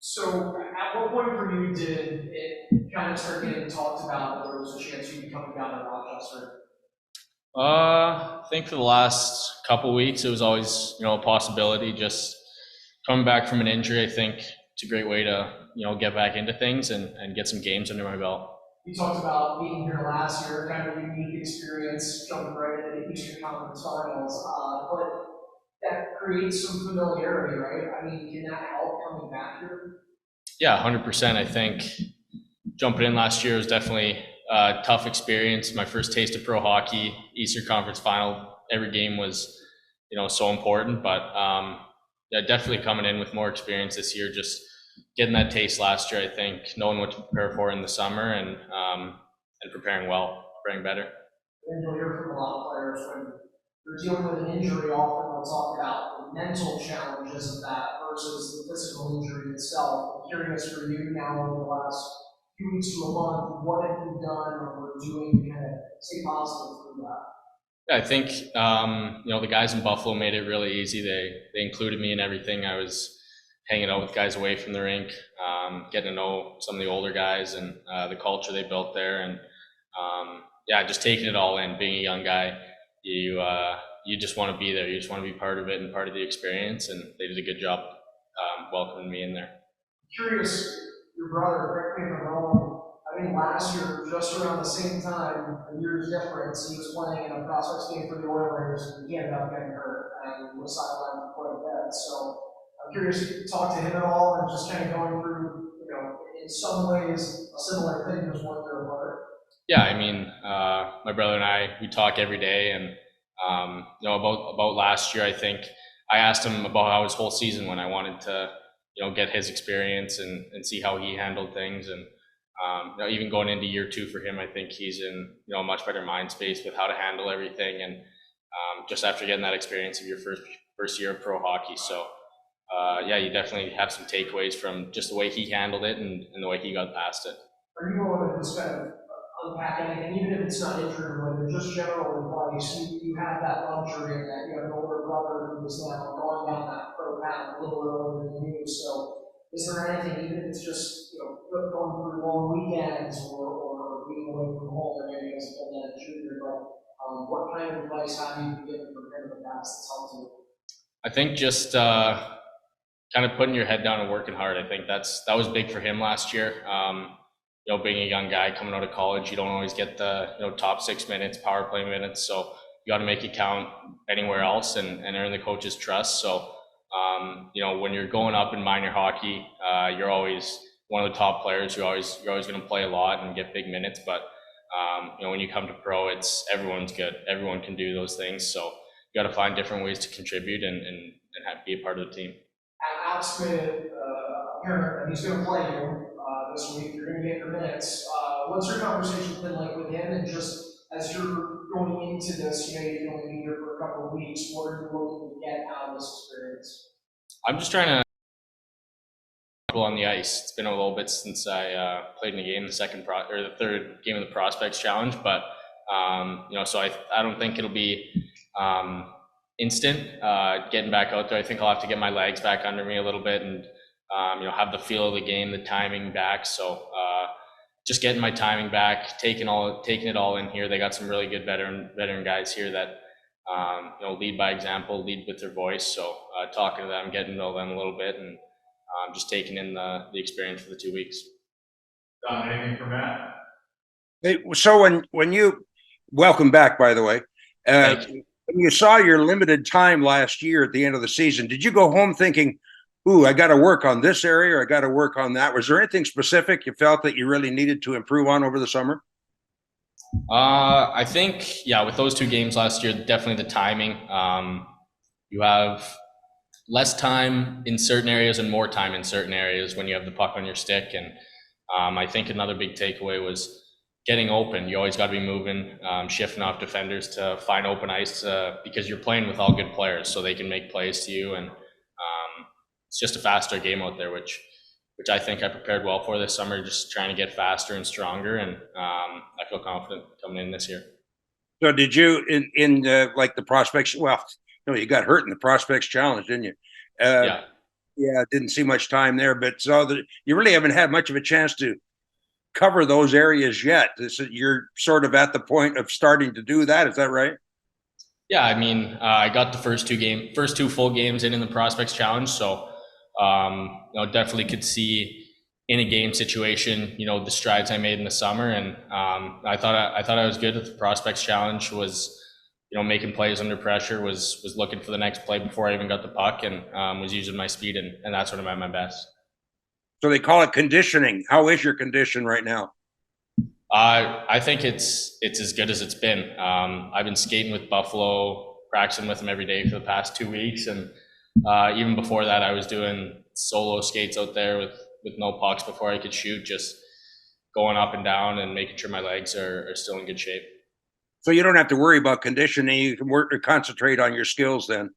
So, at what point for you did it kind of start getting talked about that there was a chance you'd be coming down to Rochester? I think for the last couple weeks, it was always, a possibility. Just coming back from an injury, I think it's a great way to, get back into things and get some games under my belt. You talked about being here last year, kind of a unique experience, jumping right into the Eastern Conference Finals, but that creates some familiarity, right? I mean, can that help coming back here? Yeah, 100%. I think jumping in last year was definitely a tough experience. My first taste of pro hockey, Eastern Conference Final. Every game was, so important. But yeah, definitely coming in with more experience this year. Just getting that taste last year, I think, knowing what to prepare for in the summer and preparing well, preparing better. And you'll hear from a lot of players when they're dealing with an injury, often they'll talk about the mental challenges of that versus the physical injury itself. I'm curious for you now over the last few weeks to a month, what have you done or doing to kind of stay positive through that? Yeah, I think the guys in Buffalo made it really easy. They included me in everything. I was hanging out with guys away from the rink, getting to know some of the older guys and the culture they built there, and yeah, just taking it all in. Being a young guy, you just want to be there. You just want to be part of it and part of the experience. And they did a good job welcoming me in there. Curious, your brother, correct me if I'm wrong, I think last year, just around the same time, a year's difference, he was playing in a prospects game for the Oilers and he ended up getting hurt and was sidelined for quite a bit. So I'm curious if you could talk to him at all and just kind of going through, in some ways, a similar thing as what they're apart. Yeah, I mean, my brother and I, we talk every day, and about last year. I think I asked him about how his whole season went. I wanted to, get his experience and see how he handled things, and even going into year two for him, I think he's in a much better mind space with how to handle everything, and just after getting that experience of your first year of pro hockey. So yeah, you definitely have some takeaways from just the way he handled it and the way he got past it. Are you willing to just kind of unpack anything, even if it's not injury related, just general advice? You have that luxury in that you have an older brother who is now going down that pro path a little earlier than you. So, is there anything, even if it's just going through long weekends or being away from home, or maybe as a full that junior, but what kind of advice have you given from him in the past that's helped you? I think just kind of putting your head down and working hard. I think that was big for him last year. Being a young guy coming out of college, you don't always get the top 6 minutes, power play minutes. So you got to make it count anywhere else and earn the coach's trust. So when you're going up in minor hockey, you're always one of the top players. You're always going to play a lot and get big minutes. But when you come to pro, it's everyone's good. Everyone can do those things. So you got to find different ways to contribute and be a part of the team. Alex made apparent that he's going to play you this week. You're going to get your minutes. What's your conversation been like with him? And just as you're going into this, you can only be here for a couple of weeks. What are you looking to get out of this experience? I'm just trying to on the ice. It's been a little bit since I played in a game, or the third game of the Prospects Challenge, but so I don't think it'll be instant getting back out there. I think I'll have to get my legs back under me a little bit and have the feel of the game, the timing back. So just getting my timing back, taking it all in here. They got some really good veteran guys here that lead by example, lead with their voice. So talking to them, getting to know them a little bit, and just taking in the experience for the 2 weeks. Anything from Matt? Hey, so when you welcome back, by the way, when you saw your limited time last year at the end of the season, did you go home thinking, "Ooh, I got to work on this area, or I got to work on that"? Was there anything specific you felt that you really needed to improve on over the summer? I think, yeah, with those 2 games last year, definitely the timing. You have less time in certain areas and more time in certain areas when you have the puck on your stick. And I think another big takeaway was getting open. You always got to be moving, shifting off defenders to find open ice because you're playing with all good players, so they can make plays to you. And it's just a faster game out there, which I think I prepared well for this summer, just trying to get faster and stronger. And I feel confident coming in this year. So did you in like the prospects? Well, no, you got hurt in the prospects challenge, didn't you? Yeah. Yeah, didn't see much time there, but you really haven't had much of a chance to cover those areas yet. You're sort of at the point of starting to do that. Is that right? Yeah, I mean, I got the first two full games in the Prospects Challenge, so definitely could see in a game situation, the strides I made in the summer, and I thought I was good at the Prospects Challenge. Was making plays under pressure, was looking for the next play before I even got the puck, and was using my speed, and that's when I'm at my best. So they call it conditioning. How is your condition right now? I think it's as good as it's been. I've been skating with Buffalo, practicing with them every day for the past 2 weeks, and even before that, I was doing solo skates out there with no pucks before I could shoot, just going up and down and making sure my legs are still in good shape. So you don't have to worry about conditioning. You can work or concentrate on your skills then.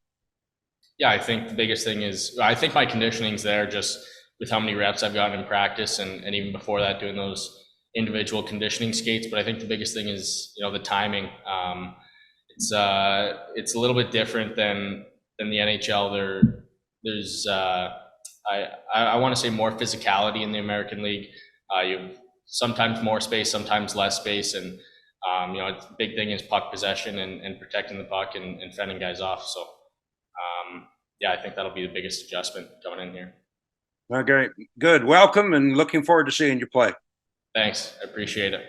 Yeah, I think the biggest thing is I think my conditioning's there just with how many reps I've gotten in practice and even before that doing those individual conditioning skates. But I think the biggest thing is the timing. It's a little bit different than the NHL. There's I want to say more physicality in the American League. You have sometimes more space, sometimes less space, and the big thing is puck possession and protecting the puck and fending guys off. So yeah, I think that'll be the biggest adjustment going in here. Okay, good. Welcome and looking forward to seeing you play. Thanks, I appreciate it.